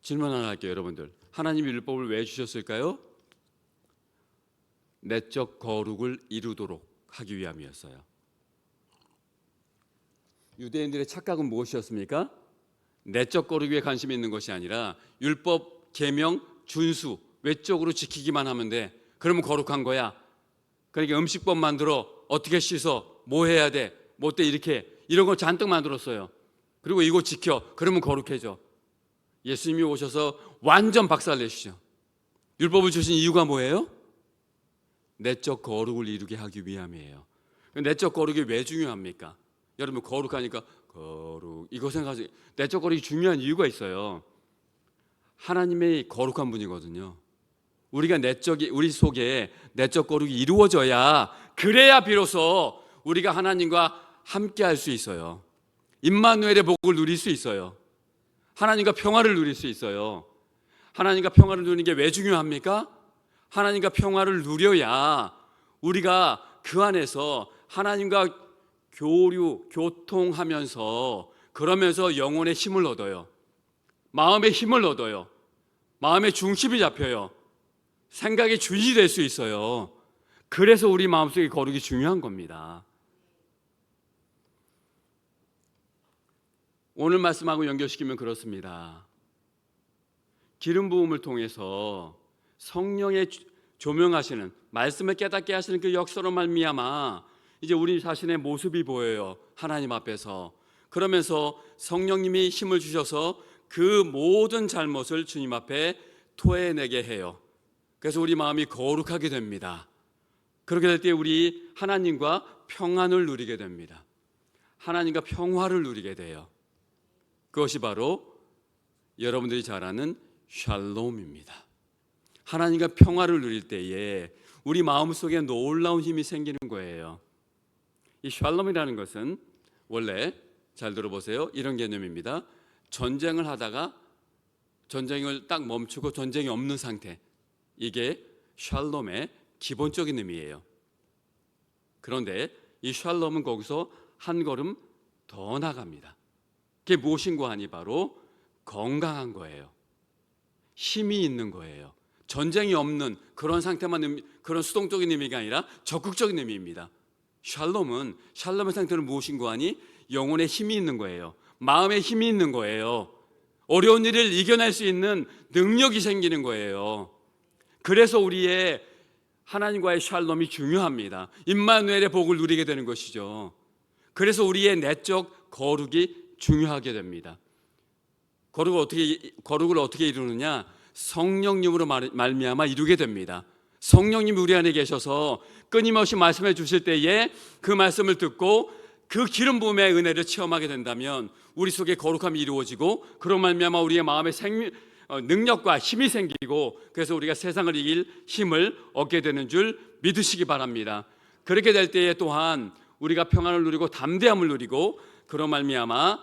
질문 하나 할게요, 여러분들. 하나님이 율법을 왜 주셨을까요? 내적 거룩을 이루도록 하기 위함이었어요. 유대인들의 착각은 무엇이었습니까? 내적 거룩에 관심이 있는 것이 아니라 율법, 계명, 준수 외적으로 지키기만 하면 돼. 그러면 거룩한 거야. 그러니까 음식법 만들어 어떻게 씻어 뭐 해야 돼 뭐 때 이렇게 이런 거 잔뜩 만들었어요. 그리고 이거 지켜 그러면 거룩해져. 예수님이 오셔서 완전 박살내시죠. 율법을 주신 이유가 뭐예요? 내적 거룩을 이루게 하기 위함이에요. 내적 거룩이 왜 중요합니까? 여러분 거룩하니까 거룩 이거 생각하지. 내적 거룩이 중요한 이유가 있어요. 하나님의 거룩한 분이거든요. 우리 속에 내적 거룩이 이루어져야 그래야 비로소 우리가 하나님과 함께 할 수 있어요. 임마누엘의 복을 누릴 수 있어요. 하나님과 평화를 누릴 수 있어요. 하나님과 평화를 누리는 게 왜 중요합니까? 하나님과 평화를 누려야 우리가 그 안에서 하나님과 교통하면서 그러면서 영혼의 힘을 얻어요. 마음의 힘을 얻어요. 마음의 중심이 잡혀요. 생각의 주인이 될 수 있어요. 그래서 우리 마음속에 거룩이 중요한 겁니다. 오늘 말씀하고 연결시키면 그렇습니다. 기름 부음을 통해서 성령의 조명하시는 말씀을 깨닫게 하시는 그 역사로 말미암아 이제 우리 자신의 모습이 보여요. 하나님 앞에서. 그러면서 성령님이 힘을 주셔서 그 모든 잘못을 주님 앞에 토해내게 해요. 그래서 우리 마음이 거룩하게 됩니다. 그렇게 될 때 우리 하나님과 평안을 누리게 됩니다. 하나님과 평화를 누리게 돼요. 그것이 바로 여러분들이 잘 아는 샬롬입니다. 하나님과 평화를 누릴 때에 우리 마음속에 놀라운 힘이 생기는 거예요. 이 샬롬이라는 것은 원래 잘 들어보세요. 이런 개념입니다. 전쟁을 하다가 전쟁을 딱 멈추고 전쟁이 없는 상태, 이게 샬롬의 기본적인 의미예요. 그런데 이 샬롬은 거기서 한 걸음 더 나갑니다. 그게 무엇인가 하니 바로 건강한 거예요. 힘이 있는 거예요. 전쟁이 없는 그런 상태만, 그런 수동적인 의미가 아니라 적극적인 의미입니다. 샬롬의 상태는 무엇인가 하니 영혼에 힘이 있는 거예요. 마음에 힘이 있는 거예요. 어려운 일을 이겨낼 수 있는 능력이 생기는 거예요. 그래서 우리의 하나님과의 샬롬이 중요합니다. 임마누엘의 복을 누리게 되는 것이죠. 그래서 우리의 내적 거룩이 중요하게 됩니다. 거룩을 어떻게 이루느냐? 성령님으로 말미암아 이루게 됩니다. 성령님이 우리 안에 계셔서 끊임없이 말씀해 주실 때에 그 말씀을 듣고 그 기름 부음의 은혜를 체험하게 된다면 우리 속에 거룩함이 이루어지고 그런 말미암아 우리의 마음에 능력과 힘이 생기고 그래서 우리가 세상을 이길 힘을 얻게 되는 줄 믿으시기 바랍니다. 그렇게 될 때에 또한 우리가 평안을 누리고 담대함을 누리고 그런 말미암아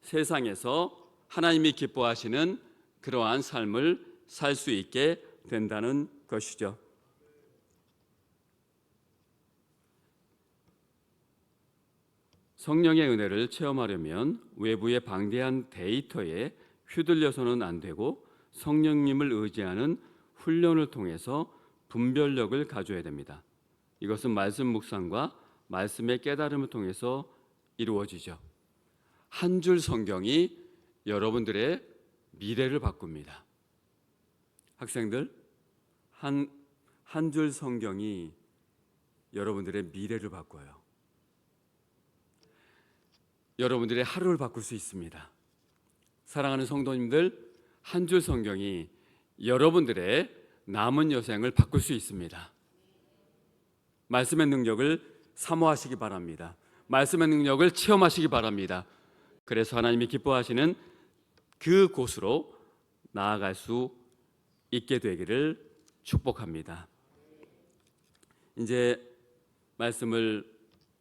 세상에서 하나님이 기뻐하시는 그러한 삶을 살 수 있게 된다는 것이죠. 성령의 은혜를 체험하려면 외부의 방대한 데이터에 휘둘려서는 안 되고 성령님을 의지하는 훈련을 통해서 분별력을 가져야 됩니다. 이것은 말씀 묵상과 말씀의 깨달음을 통해서 이루어지죠. 한 줄 성경이 여러분들의 미래를 바꿉니다. 학생들, 한 줄 성경이 여러분들의 미래를 바꿔요. 여러분들의 하루를 바꿀 수 있습니다. 사랑하는 성도님들, 한 줄 성경이 여러분들의 남은 여생을 바꿀 수 있습니다. 말씀의 능력을 사모하시기 바랍니다. 말씀의 능력을 체험하시기 바랍니다. 그래서 하나님이 기뻐하시는 그 곳으로 나아갈 수 있게 되기를 축복합니다. 이제 말씀을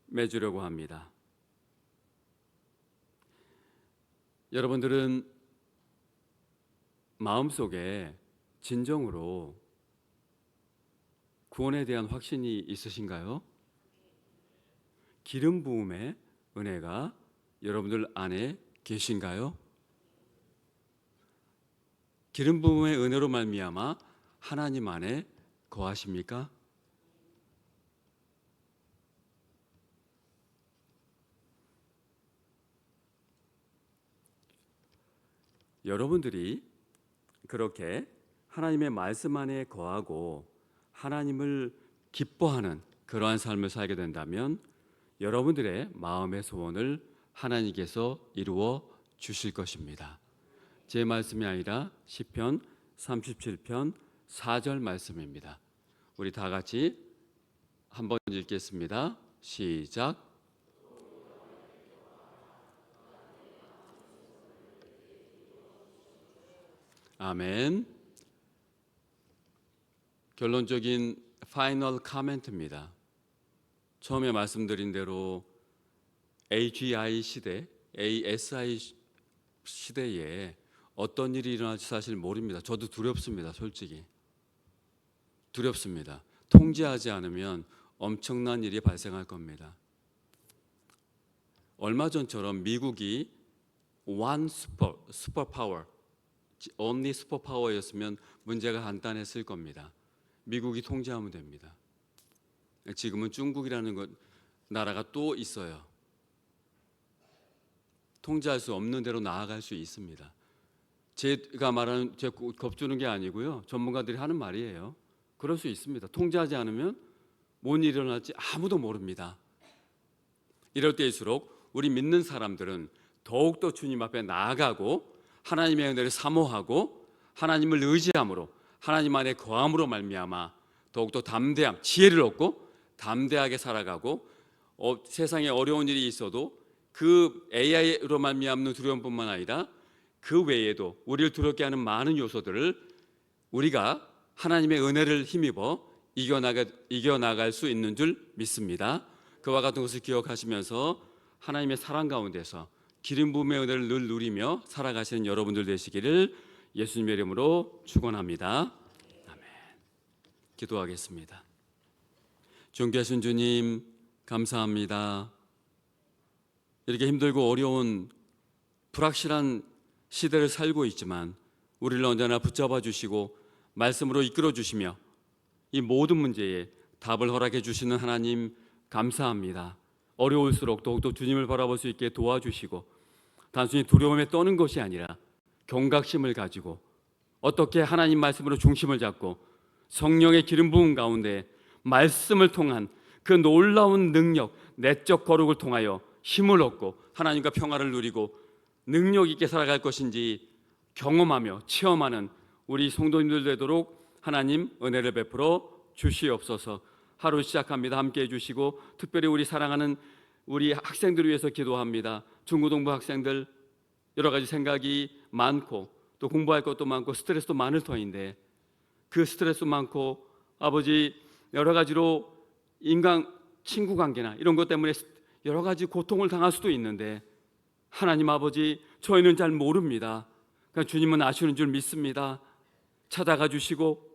맺으려고 합니다. 여러분들은 마음속에 진정으로 구원에 대한 확신이 있으신가요? 기름 부음의 은혜가 여러분들 안에 계신가요? 기름 부음의 은혜로 말미암아 하나님 안에 거하십니까? 여러분들이 그렇게 하나님의 말씀 안에 거하고 하나님을 기뻐하는 그러한 삶을 살게 된다면 여러분들의 마음의 소원을 하나님께서 이루어 주실 것입니다. 제 말씀이 아니라 시편 37편 4절 말씀입니다. 우리 다 같이 한번 읽겠습니다. 시작. 아멘. 결론적인 파이널 코멘트입니다. 처음에 말씀드린 대로 AGI 시대, ASI 시대에 어떤 일이 일어날지 사실 모릅니다. 저도 두렵습니다. 솔직히 두렵습니다. 통제하지 않으면 엄청난 일이 발생할 겁니다. 얼마 전처럼 미국이 one 슈퍼파워, only 슈퍼파워였으면 문제가 간단했을 겁니다. 미국이 통제하면 됩니다. 지금은 중국이라는 나라가 또 있어요. 통제할 수 없는 대로 나아갈 수 있습니다. 제가 말하는, 제가 겁주는 게 아니고요. 전문가들이 하는 말이에요. 그럴 수 있습니다. 통제하지 않으면 뭔 일이 일어날지 아무도 모릅니다. 이럴 때일수록 우리 믿는 사람들은 더욱더 주님 앞에 나아가고 하나님의 은혜를 사모하고 하나님을 의지함으로 하나님 안에 거함으로 말미암아 더욱더 담대함, 지혜를 얻고 담대하게 살아가고 세상에 어려운 일이 있어도 그 AI로 말미암는 두려움뿐만 아니라 그 외에도 우리를 두렵게 하는 많은 요소들을 우리가 하나님의 은혜를 힘입어 이겨나갈 수 있는 줄 믿습니다. 그와 같은 것을 기억하시면서 하나님의 사랑 가운데서 기름 부음의 은혜를 늘 누리며 살아가시는 여러분들 되시기를 예수님의 이름으로 축원합니다. 아멘. 기도하겠습니다. 존귀하신 주님, 감사합니다. 이렇게 힘들고 어려운 불확실한 시대를 살고 있지만 우리를 언제나 붙잡아 주시고 말씀으로 이끌어 주시며 이 모든 문제에 답을 허락해 주시는 하나님 감사합니다. 어려울수록 더욱더 주님을 바라볼 수 있게 도와주시고 단순히 두려움에 떠는 것이 아니라 경각심을 가지고 어떻게 하나님 말씀으로 중심을 잡고 성령의 기름 부음 가운데 말씀을 통한 그 놀라운 능력, 내적 거룩을 통하여 힘을 얻고 하나님과 평화를 누리고 능력 있게 살아갈 것인지 경험하며 체험하는 우리 성도님들 되도록 하나님 은혜를 베풀어 주시옵소서. 하루 시작합니다. 함께 해주시고 특별히 우리 사랑하는 우리 학생들을 위해서 기도합니다. 중고등부 학생들 여러 가지 생각이 많고 또 공부할 것도 많고 스트레스도 많을 터인데 그 스트레스 많고 아버지 여러 가지로 인간 친구 관계나 이런 것 때문에 여러 가지 고통을 당할 수도 있는데 하나님 아버지 저희는 잘 모릅니다. 그러니까 주님은 아시는 줄 믿습니다. 찾아가 주시고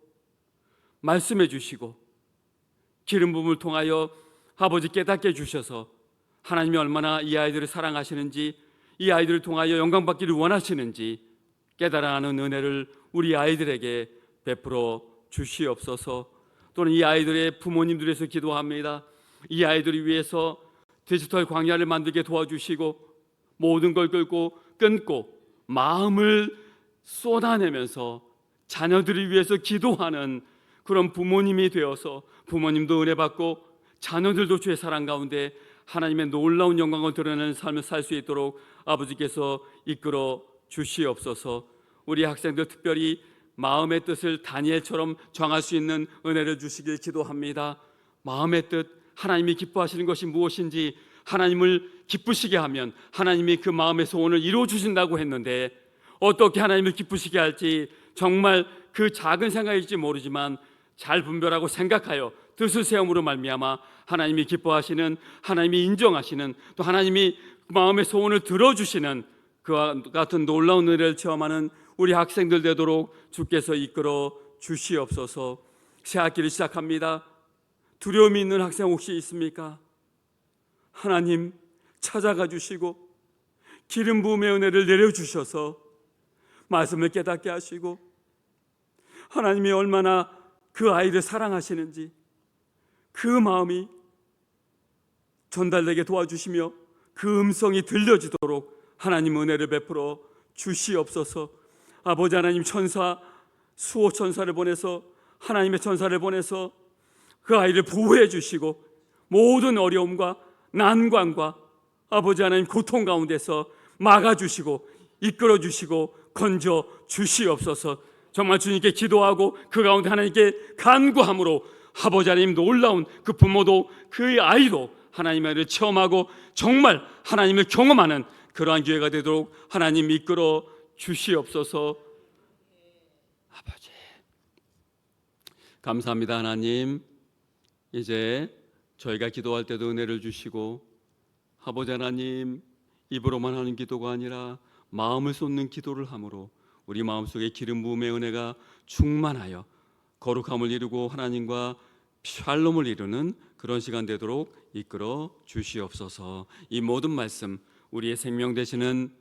말씀해 주시고 기름 부음을 통하여 아버지 깨닫게 해주셔서 하나님이 얼마나 이 아이들을 사랑하시는지 이 아이들을 통하여 영광받기를 원하시는지 깨달아가는 은혜를 우리 아이들에게 베풀어 주시옵소서. 또는 이 아이들의 부모님들에서 기도합니다. 이 아이들을 위해서 디지털 광야를 만들게 도와주시고 모든 걸 끊고 마음을 쏟아내면서 자녀들을 위해서 기도하는 그런 부모님이 되어서 부모님도 은혜 받고 자녀들도 주의 사랑 가운데 하나님의 놀라운 영광을 드러내는 삶을 살 수 있도록 아버지께서 이끌어 주시옵소서. 우리 학생들 특별히 마음의 뜻을 다니엘처럼 정할 수 있는 은혜를 주시길 기도합니다. 마음의 뜻, 하나님이 기뻐하시는 것이 무엇인지 하나님을 기쁘시게 하면 하나님이 그 마음의 소원을 이루어 주신다고 했는데 어떻게 하나님을 기쁘시게 할지 정말 그 작은 생각일지 모르지만 잘 분별하고 생각하여 뜻을 세움으로 말미암아 하나님이 기뻐하시는, 하나님이 인정하시는, 또 하나님이 마음의 소원을 들어주시는 그와 같은 놀라운 은혜를 체험하는 우리 학생들 되도록 주께서 이끌어 주시옵소서. 새 학기를 시작합니다. 두려움이 있는 학생 혹시 있습니까? 하나님 찾아가 주시고 기름 부음의 은혜를 내려주셔서 말씀을 깨닫게 하시고 하나님이 얼마나 그 아이를 사랑하시는지 그 마음이 전달되게 도와주시며 그 음성이 들려지도록 하나님 은혜를 베풀어 주시옵소서. 아버지 하나님 천사 수호 천사를 보내서 하나님의 천사를 보내서 그 아이를 보호해 주시고 모든 어려움과 난관과 아버지 하나님 고통 가운데서 막아주시고 이끌어 주시고 건져 주시옵소서. 정말 주님께 기도하고 그 가운데 하나님께 간구함으로 아버지 하나님 놀라운 그 부모도 그 아이도 하나님의 은혜를 체험하고 정말 하나님을 경험하는 그러한 기회가 되도록 하나님 이끌어 주시옵소서. 아버지 감사합니다. 하나님 이제 저희가 기도할 때도 은혜를 주시고 아버지 하나님 입으로만 하는 기도가 아니라 마음을 쏟는 기도를 함으로 우리 마음속에 기름 부음의 은혜가 충만하여 거룩함을 이루고 하나님과 샬롬을 이루는 그런 시간 되도록 이끌어 주시옵소서. 이 모든 말씀 우리의 생명 되시는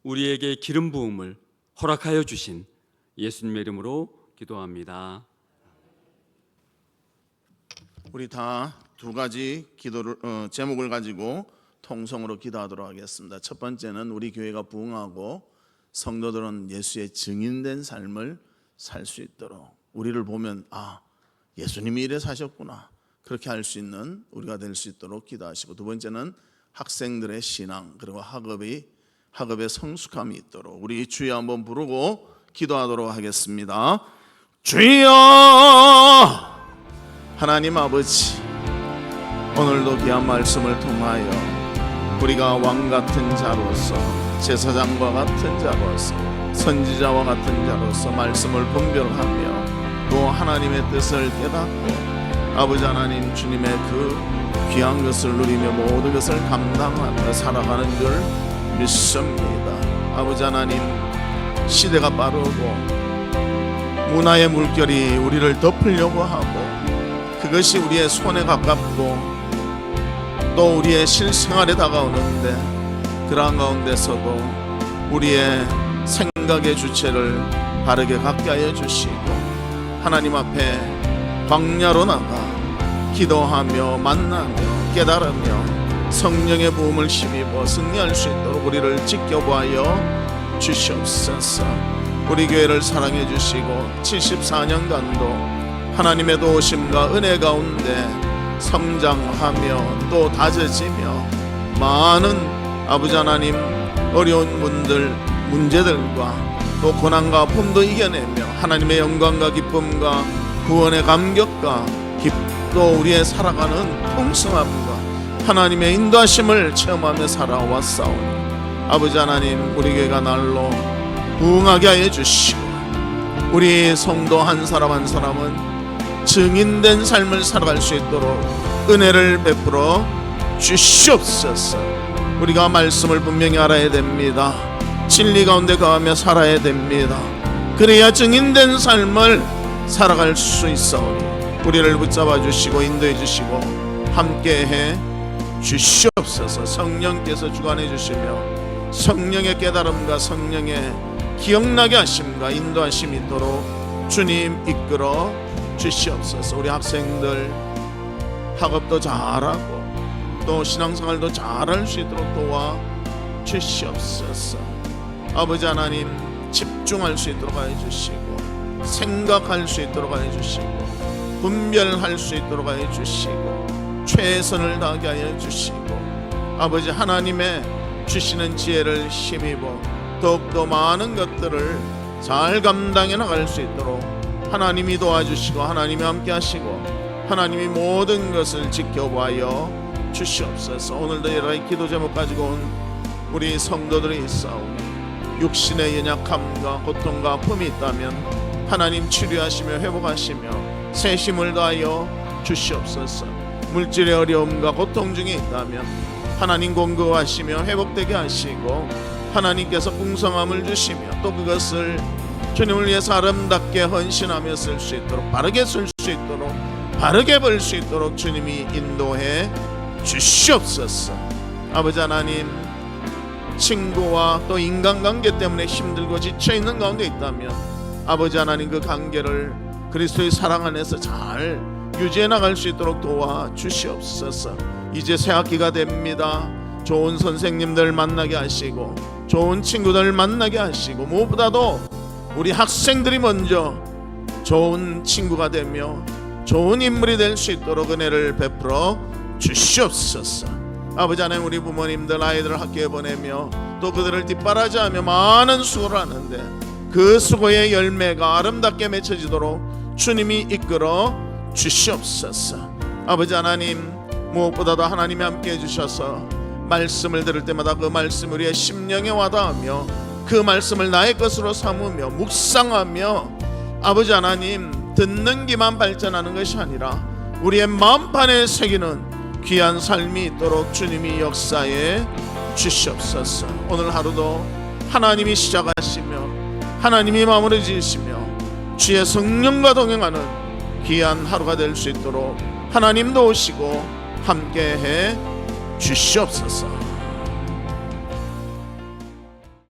우리에게 기름 부음을 허락하여 주신 예수님의 이름으로 기도합니다. 우리 다 두 가지 기도를 제목을 가지고 통성으로 기도하도록 하겠습니다. 첫 번째는 우리 교회가 부흥하고 성도들은 예수의 증인된 삶을 살 수 있도록 우리를 보면 아 예수님이 이래 사셨구나 그렇게 할 수 있는 우리가 될 수 있도록 기도하시고 두 번째는 학생들의 신앙 그리고 학업의 성숙함이 있도록 우리 주여 한번 부르고 기도하도록 하겠습니다. 주여! 하나님 아버지, 오늘도 귀한 말씀을 통하여 우리가 왕 같은 자로서, 제사장과 같은 자로서, 선지자와 같은 자로서 말씀을 분별하며 또 하나님의 뜻을 깨닫고 아버지 하나님 주님의 그 귀한 것을 누리며 모든 것을 감당하며 살아가는 줄 믿습니다. 아버지 하나님, 시대가 빠르고 문화의 물결이 우리를 덮으려고 하고 그것이 우리의 손에 가깝고 또 우리의 실생활에 다가오는데 그러한 가운데서도 우리의 생각의 주체를 바르게 갖게 하여 주시고 하나님 앞에 광야로 나가 기도하며 만나며 깨달으며 성령의 부음을 힘입어 승리할 수 있도록 우리를 지켜보아여 주시옵소서. 우리 교회를 사랑해 주시고 74년간도 하나님의 도우심과 은혜 가운데 성장하며 또 다져지며 많은 아버지 하나님 어려운 문제들과 또 고난과 아픔도 이겨내며 하나님의 영광과 기쁨과 구원의 감격과 또 우리의 살아가는 풍성함과 하나님의 인도하심을 체험하며 살아왔사오니 아버지 하나님, 우리 교회가 날로 부흥하게 하여 주시고 우리 성도 한 사람 한 사람은 증인된 삶을 살아갈 수 있도록 은혜를 베풀어 주시옵소서. 우리가 말씀을 분명히 알아야 됩니다. 진리 가운데 거하며 살아야 됩니다. 그래야 증인된 삶을 살아갈 수 있사오니 우리를 붙잡아 주시고 인도해 주시고 함께해 주시옵소서. 성령께서 주관해 주시며 성령의 깨달음과 성령의 기억나게 하심과 인도하심이 있도록 주님 이끌어 주시옵소서. 우리 학생들 학업도 잘하고 또 신앙생활도 잘할 수 있도록 도와 주시옵소서. 아버지 하나님, 집중할 수 있도록 하여 주시고 생각할 수 있도록 하여 주시고 분별할 수 있도록 하여 주시고 최선을 다하게 하여 주시고 아버지 하나님의 주시는 지혜를 힘입어 더욱더 많은 것들을 잘 감당해 나갈 수 있도록 하나님이 도와주시고 하나님이 함께 하시고 하나님이 모든 것을 지켜봐여 주시옵소서. 오늘도 여러 가지 기도 제목 가지고 온 우리 성도들이 있사오니 육신의 연약함과 고통과 아픔이 있다면 하나님 치료하시며 회복하시며 새 힘을 다하여 주시옵소서. 물질의 어려움과 고통 중에 있다면 하나님 공급하시며 회복되게 하시고 하나님께서 풍성함을 주시며 또 그것을 주님을 위해서 아름답게 헌신하며 쓸 수 있도록 바르게 쓸 수 있도록 바르게 벌 수 있도록 주님이 인도해 주시옵소서. 아버지 하나님, 친구와 또 인간관계 때문에 힘들고 지쳐있는 가운데 있다면 아버지 하나님 그 관계를 그리스도의 사랑 안에서 잘 유지해 나갈 수 있도록 도와주시옵소서. 이제 새 학기가 됩니다. 좋은 선생님들 만나게 하시고 좋은 친구들 만나게 하시고 무엇보다도 우리 학생들이 먼저 좋은 친구가 되며 좋은 인물이 될 수 있도록 은혜를 베풀어 주시옵소서. 아버지 하나님, 우리 부모님들 아이들을 학교에 보내며 또 그들을 뒷바라지하며 많은 수고를 하는데 그 수고의 열매가 아름답게 맺혀지도록 주님이 이끌어 주시옵소서. 아버지 하나님, 무엇보다도 하나님이 함께 해주셔서 말씀을 들을 때마다 그 말씀 우리의 심령에 와닿으며 그 말씀을 나의 것으로 삼으며 묵상하며 아버지 하나님, 듣는 귀만 발전하는 것이 아니라 우리의 마음판에 새기는 귀한 삶이 있도록 주님이 역사해 주시옵소서. 오늘 하루도 하나님이 시작하시며 하나님이 마무리 지으시며 주의 성령과 동행하는 귀한 하루가 될 수 있도록 하나님 도우시고 함께해 주시옵소서.